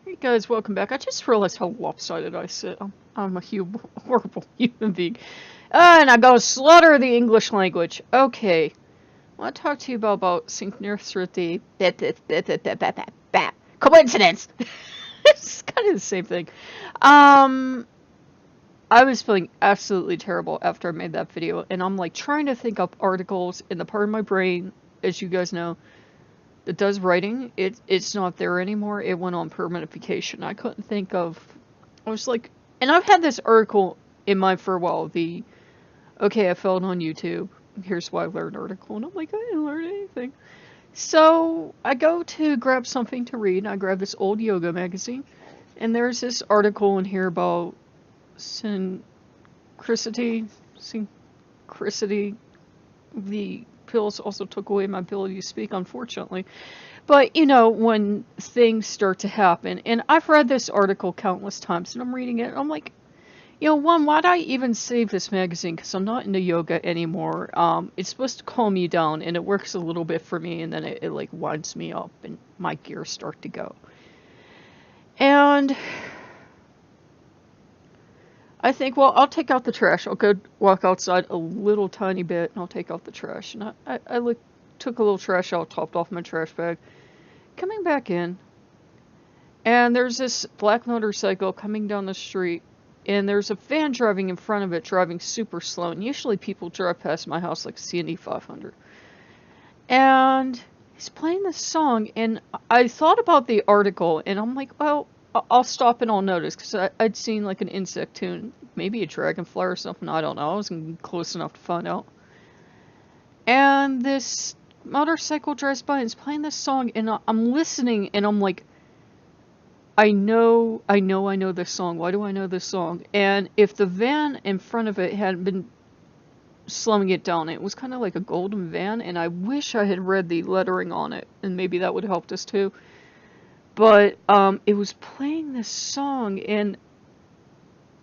Hey guys, welcome back. I just realized how lopsided I sit. I'm a horrible human being. And I go slaughter the English language. Okay. I want to talk to you about synchronicity. Coincidence! It's kind of the same thing. Um, I was feeling absolutely terrible after I made that video, and I'm like trying to think up articles in the part of my brain, as you guys know, that does writing. It's not there anymore. It went on permanent vacation. I couldn't think of. I was like, and I've had this article in mind for a while. Okay, I found on YouTube. Here's why I learned article, and I'm like, I didn't learn anything. So I go to grab something to read, and I grab this old yoga magazine, and there's this article in here about synchronicity, synchronicity. The pills also took away my ability to speak, unfortunately. But, when things start to happen, and I've read this article countless times, and I'm reading it, and I'm like, why'd I even save this magazine? Because I'm not into yoga anymore. It's supposed to calm you down, and it works a little bit for me, and then it like winds me up, and my gears start to go. And I think, well, I'll take out the trash. I'll go walk outside a little tiny bit, and I'll take out the trash. And I took a little trash out, topped off my trash bag. Coming back in, and there's this black motorcycle coming down the street, and there's a van driving in front of it, driving super slow. And usually people drive past my house like C&D 500. And he's playing this song, and I thought about the article, and I'm like, well, I'll stop and I'll notice, because I'd seen like an insect tune, maybe a dragonfly or something, I don't know, I wasn't close enough to find out. And this motorcycle drives by and is playing this song, and I'm listening, and I'm like, I know this song. Why do I know this song? And if the van in front of it hadn't been slowing it down, it was kind of like a golden van, and I wish I had read the lettering on it, and maybe that would have helped us too. But it was playing this song, and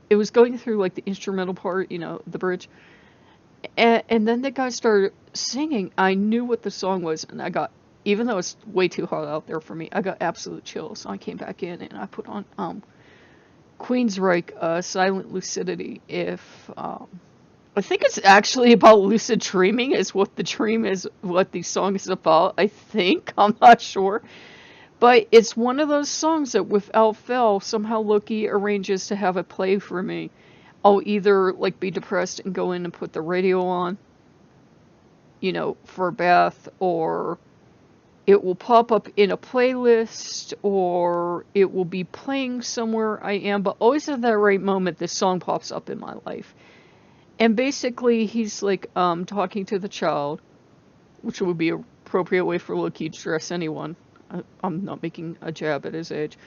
it was going through like the instrumental part, the bridge. And then the guy started singing. I knew what the song was, and I got, even though it's way too hot out there for me, I got absolute chills. So I came back in, and I put on Queensryche, Silent Lucidity. I think it's actually about lucid dreaming, is what the dream is, what the song is about. I think, I'm not sure. But it's one of those songs that without fail, somehow Loki arranges to have it play for me. I'll either like be depressed and go in and put the radio on, for a bath, or it will pop up in a playlist, or it will be playing somewhere I am, but always at that right moment, this song pops up in my life. And basically, he's like talking to the child, which would be an appropriate way for Loki to address anyone. I'm not making a jab at his age.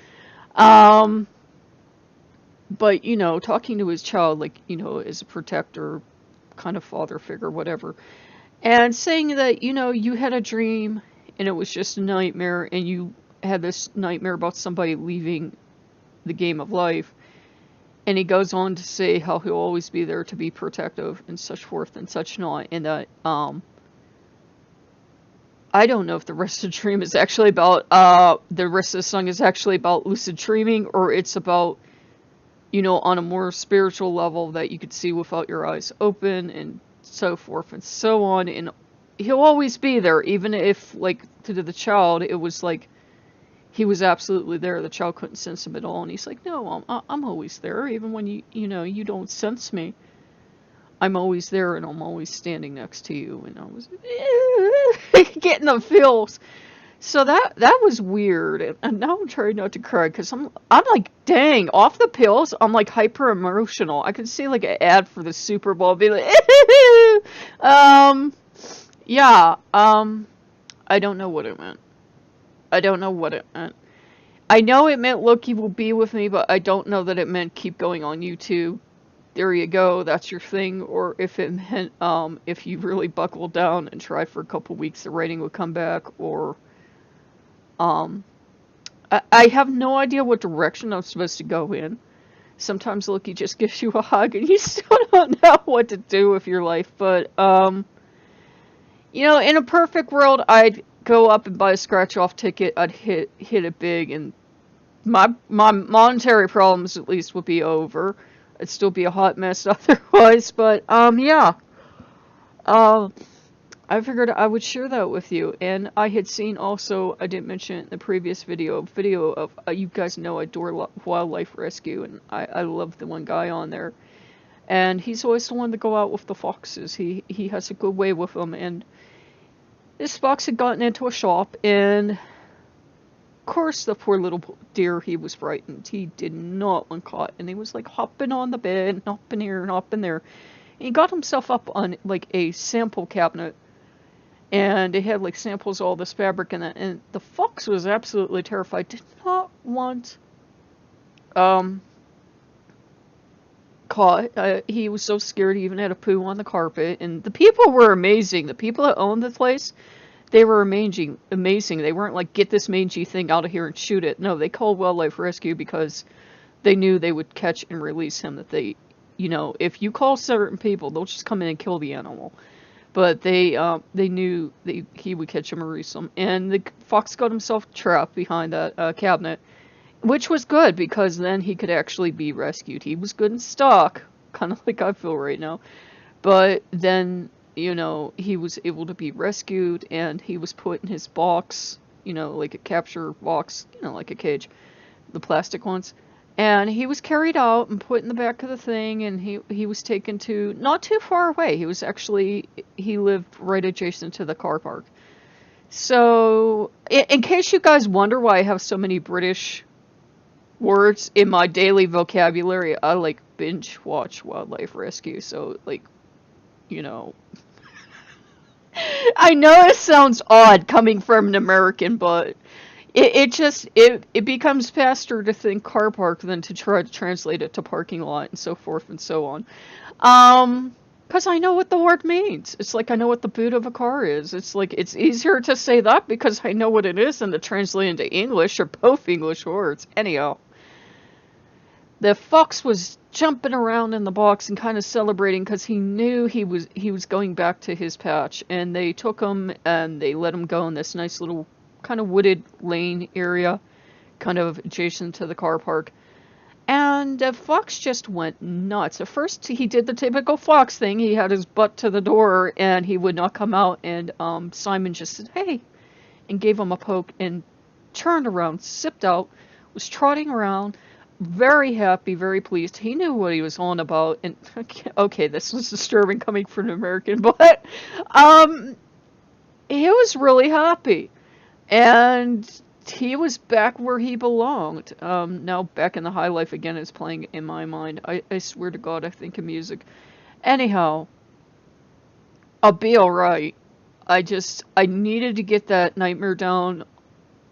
But, talking to his child, like, as a protector, kind of father figure, whatever. And saying that, you had a dream, and it was just a nightmare, and you had this nightmare about somebody leaving the game of life. And he goes on to say how he'll always be there to be protective, and such forth and such not, and that, I don't know if the rest of the dream is actually about, the rest of the song is actually about lucid dreaming, or it's about, on a more spiritual level that you could see without your eyes open, and so forth and so on. And he'll always be there, even if, like, to the child, it was like, he was absolutely there. The child couldn't sense him at all, and he's like, no, I'm always there, even when you don't sense me. I'm always there, and I'm always standing next to you. And I was getting the feels. So that was weird, and now I'm trying not to cry, because I'm like, dang, off the pills, I'm like hyper emotional. I could see like an ad for the Super Bowl, be like, yeah, I don't know what it meant. I don't know what it meant. I know it meant Loki will be with me, but I don't know that it meant keep going on YouTube. There you go, that's your thing. Or if it meant, if you really buckle down and try for a couple weeks, the writing would come back. Or, I have no idea what direction I'm supposed to go in. Sometimes Loki just gives you a hug and you still don't know what to do with your life. But, in a perfect world, I'd go up and buy a scratch-off ticket. I'd hit it big, and my monetary problems at least would be over. It'd still be a hot mess otherwise, but yeah. Um, I figured I would share that with you, and I had seen also, I didn't mention it in the previous video of, you guys know I adore wildlife rescue, and I love the one guy on there, and he's always the one to go out with the foxes. He has a good way with them, and this fox had gotten into a shop, and of course the poor little deer, he was frightened. He did not want caught, and he was like hopping on the bed, and hopping here and hopping there. And he got himself up on like a sample cabinet, and it had like samples of all this fabric in it, and the fox was absolutely terrified, did not want um caught. He was so scared he even had a poo on the carpet, and the people were amazing. The people that owned the place, they were amazing. They weren't like, get this mangy thing out of here and shoot it. No, they called wildlife rescue because they knew they would catch and release him. That they, if you call certain people, they'll just come in and kill the animal. But they knew he would catch him and release him. And the fox got himself trapped behind that cabinet, which was good because then he could actually be rescued. He was good in stock, kind of like I feel right now. But then, he was able to be rescued, and he was put in his box, like a capture box, like a cage, the plastic ones. And he was carried out and put in the back of the thing, and he was taken to not too far away. He lived right adjacent to the car park. So, in case you guys wonder why I have so many British words in my daily vocabulary, I like binge watch wildlife rescue. So, like, I know it sounds odd coming from an American, but it becomes faster to think car park than to try to translate it to parking lot and so forth and so on. Because I know what the word means. It's like I know what the boot of a car is. It's like it's easier to say that because I know what it is than to translate into English, or both English words. Anyhow, the fox was jumping around in the box and kind of celebrating because he knew he was going back to his patch, and they took him and they let him go in this nice little kind of wooded lane area, kind of adjacent to the car park. And the fox just went nuts. At first, he did the typical fox thing. He had his butt to the door, and he would not come out. And Simon just said, "Hey," and gave him a poke, and turned around, sipped out, was trotting around, very happy, very pleased. He knew what he was on about. And okay, this was disturbing coming from an American, but he was really happy. And he was back where he belonged. Now Back in the High Life again is playing in my mind. I swear to God, I think of music. Anyhow, I'll be alright. I needed to get that nightmare down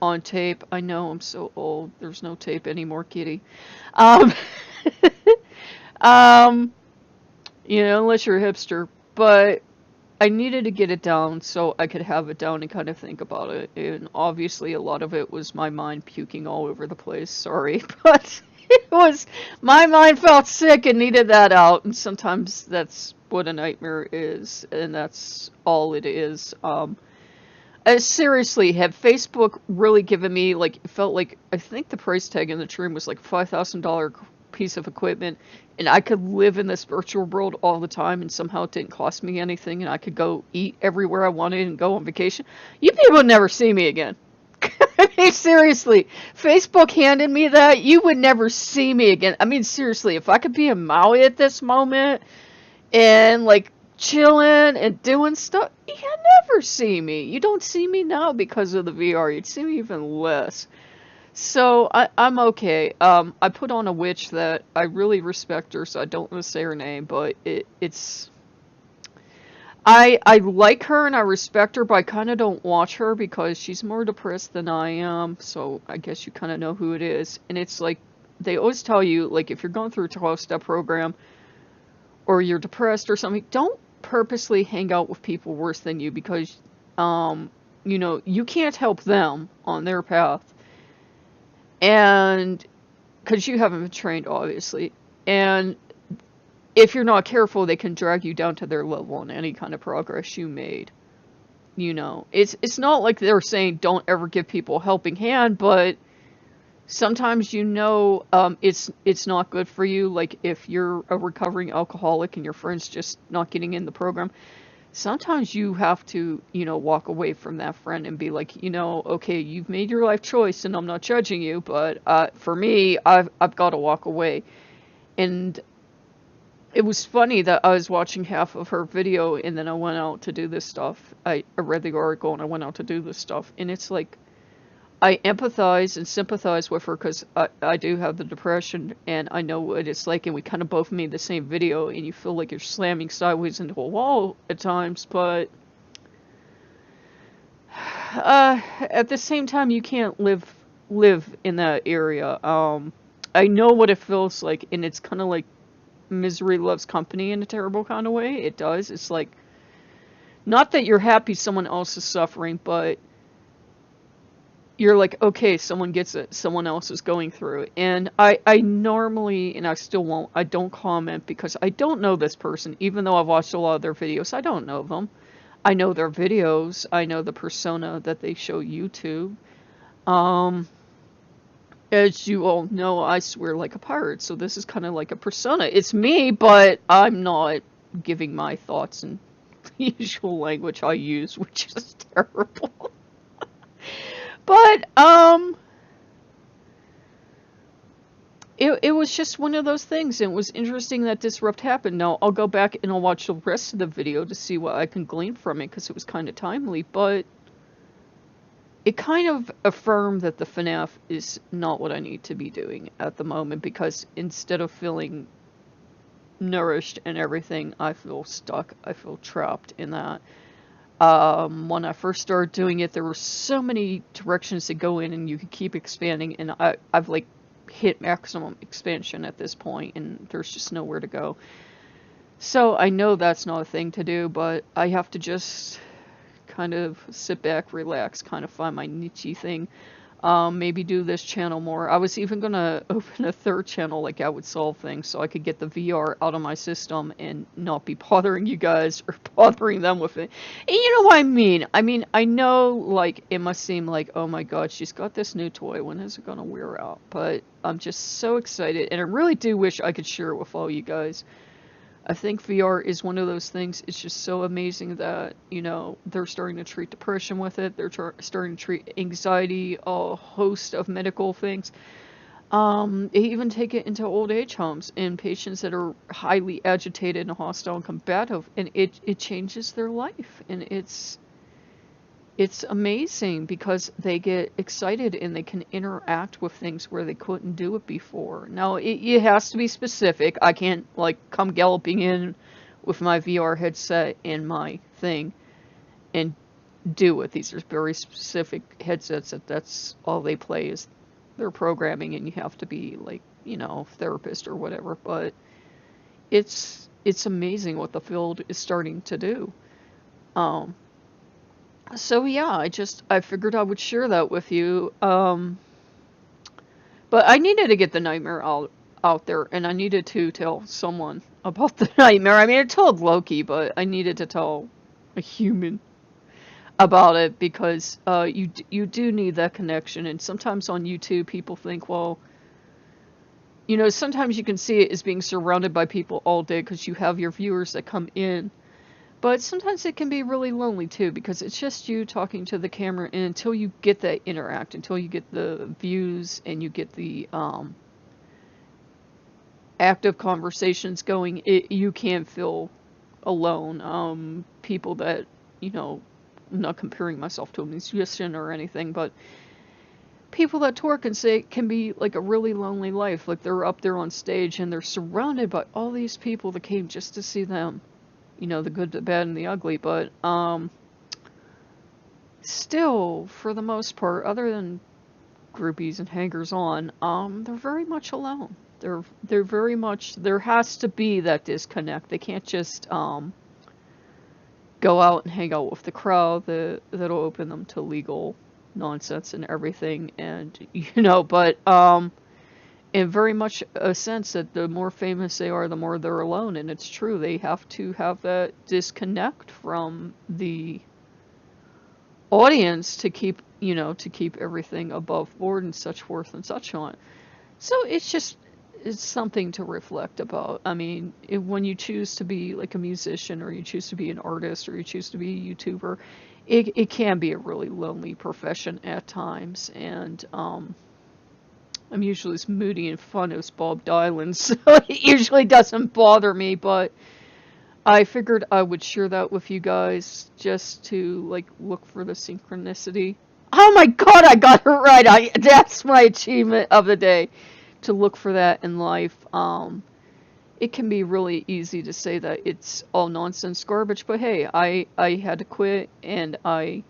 on tape. I know I'm so old. There's no tape anymore, kitty. Um, um, unless you're a hipster. But I needed to get it down so I could have it down and kind of think about it. And obviously a lot of it was my mind puking all over the place. Sorry. But my mind felt sick and needed that out. And sometimes that's what a nightmare is. And that's all it is. Seriously, have Facebook really given me, like, it felt like, I think the price tag in the room was like $5,000 piece of equipment, and I could live in this virtual world all the time, and somehow it didn't cost me anything, and I could go eat everywhere I wanted and go on vacation. You people would never see me again. I mean, seriously, Facebook handed me that, you would never see me again. I mean, seriously, if I could be in Maui at this moment, and, like, chilling and doing stuff, you never see me. You don't see me now because of the VR. You'd see me even less. So I'm okay. I put on a witch that I really respect her, so I don't want to say her name, but it's I like her and I respect her, but I kind of don't watch her because she's more depressed than I am. So I guess you kind of know who it is. And it's like they always tell you, like, if you're going through a 12-step program or you're depressed or something, don't purposely hang out with people worse than you because you can't help them on their path. And because you haven't been trained, obviously, and if you're not careful, they can drag you down to their level on any kind of progress you made. It's not like they're saying don't ever give people a helping hand, but sometimes it's not good for you. Like if you're a recovering alcoholic and your friend's just not getting in the program, sometimes you have to, walk away from that friend and be like, okay, you've made your life choice and I'm not judging you, but for me, I've got to walk away. And it was funny that I was watching half of her video and then I went out to do this stuff. I read the article and I went out to do this stuff. And it's like, I empathize and sympathize with her because I do have the depression and I know what it's like. And we kind of both made the same video and you feel like you're slamming sideways into a wall at times. But at the same time, you can't live in that area. I know what it feels like, and it's kind of like misery loves company in a terrible kind of way. It does. It's like, not that you're happy someone else is suffering, but you're like, okay, someone gets it. Someone else is going through it. And I normally, and I still won't, I don't comment because I don't know this person, even though I've watched a lot of their videos. I don't know them. I know their videos. I know the persona that they show YouTube. As you all know, I swear like a pirate, so this is kind of like a persona. It's me, but I'm not giving my thoughts in the usual language I use, which is terrible. But, it was just one of those things, and it was interesting that disrupt happened. Now, I'll go back and I'll watch the rest of the video to see what I can glean from it, because it was kind of timely, but it kind of affirmed that the FNAF is not what I need to be doing at the moment, because instead of feeling nourished and everything, I feel stuck. I feel trapped in that. When I first started doing it, there were so many directions to go in and you could keep expanding, and I've like hit maximum expansion at this point and there's just nowhere to go. So I know that's not a thing to do, but I have to just kind of sit back, relax, kind of find my niche thing. Maybe do this channel more. I was even gonna open a third channel like I would solve things so I could get the VR out of my system and not be bothering you guys or bothering them with it. And you know what I mean? I know like it must seem like, oh my god, she's got this new toy. When is it gonna wear out? But I'm just so excited and I really do wish I could share it with all you guys. I think VR is one of those things, it's just so amazing that, they're starting to treat depression with it, they're starting to treat anxiety, a host of medical things. They even take it into old age homes and patients that are highly agitated and hostile and combative, and it changes their life, and it's amazing because they get excited and they can interact with things where they couldn't do it before. Now, it has to be specific. I can't, like, come galloping in with my VR headset and my thing and do it. These are very specific headsets that's all they play is their programming, and you have to be, like, therapist or whatever. But it's amazing what the field is starting to do. So yeah, I figured I would share that with you. But I needed to get the nightmare out there, and I needed to tell someone about the nightmare. I told Loki, but I needed to tell a human about it because you do need that connection. And sometimes on YouTube, people think, well, sometimes you can see it as being surrounded by people all day because you have your viewers that come in. But sometimes it can be really lonely too, because it's just you talking to the camera, and until you get that interact, until you get the views and you get the active conversations going, you can't feel alone. People that, I'm not comparing myself to a musician or anything, but people that tour can say it can be like a really lonely life. Like they're up there on stage and they're surrounded by all these people that came just to see them. The good, the bad, and the ugly, but still, for the most part, other than groupies and hangers-on, they're very much alone. They're very much, there has to be that disconnect. They can't just go out and hang out with the crowd that'll open them to legal nonsense and everything, and but in very much a sense that the more famous they are, the more they're alone. And it's true. They have to have that disconnect from the audience to keep to keep everything above board and such forth and such on. So it's something to reflect about. I mean, when you choose to be like a musician, or you choose to be an artist, or you choose to be a YouTuber, it can be a really lonely profession at times. And I'm usually as moody and fun as Bob Dylan, so it usually doesn't bother me, but I figured I would share that with you guys just to like look for the synchronicity. Oh my god, I got it right. That's my achievement of the day, to look for that in life. It can be really easy to say that it's all nonsense garbage, but hey, I had to quit, and I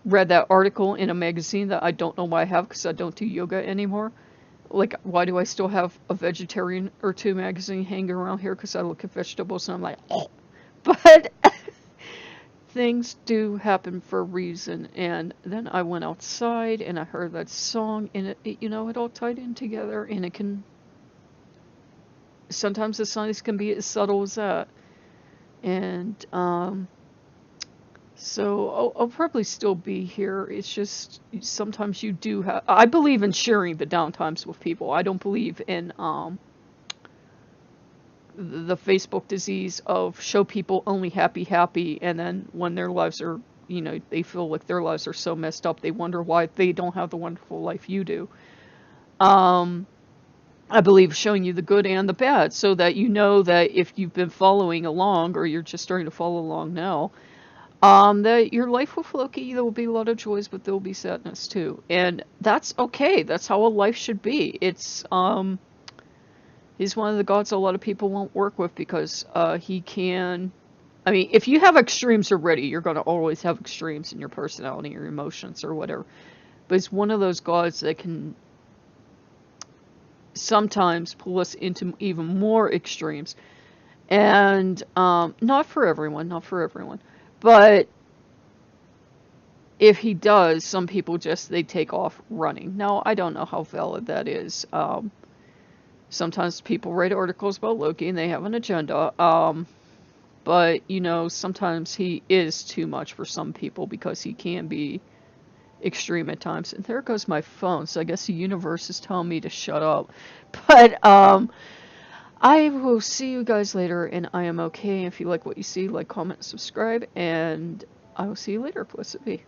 read that article in a magazine that I don't know why I have, because I don't do yoga anymore. Like, why do I still have a vegetarian or two magazine hanging around here? Because I look at vegetables and I'm like, oh. But things do happen for a reason. And then I went outside and I heard that song, and it all tied in together. And it can, sometimes the signs can be as subtle as that. And so I'll probably still be here. It's just sometimes you do have. I believe in sharing the downtimes with people. I don't believe in the Facebook disease of show people only happy, and then when their lives are, they feel like their lives are so messed up, they wonder why they don't have the wonderful life you do. I believe showing you the good and the bad, so that you know that if you've been following along, or you're just starting to follow along now, that your life with Loki, there will be a lot of joys, but there will be sadness too. And that's okay. That's how a life should be. He's one of the gods a lot of people won't work with, because he can, I mean, if you have extremes already, you're going to always have extremes in your personality or emotions or whatever. But he's one of those gods that can sometimes pull us into even more extremes. And not for everyone. But if he does, some people they take off running. Now, I don't know how valid that is. Sometimes people write articles about Loki and they have an agenda. But, sometimes he is too much for some people, because he can be extreme at times. And there goes my phone, so I guess the universe is telling me to shut up. But I will see you guys later, and I am okay. If you like what you see, like, comment, subscribe, and I will see you later. Blessed be.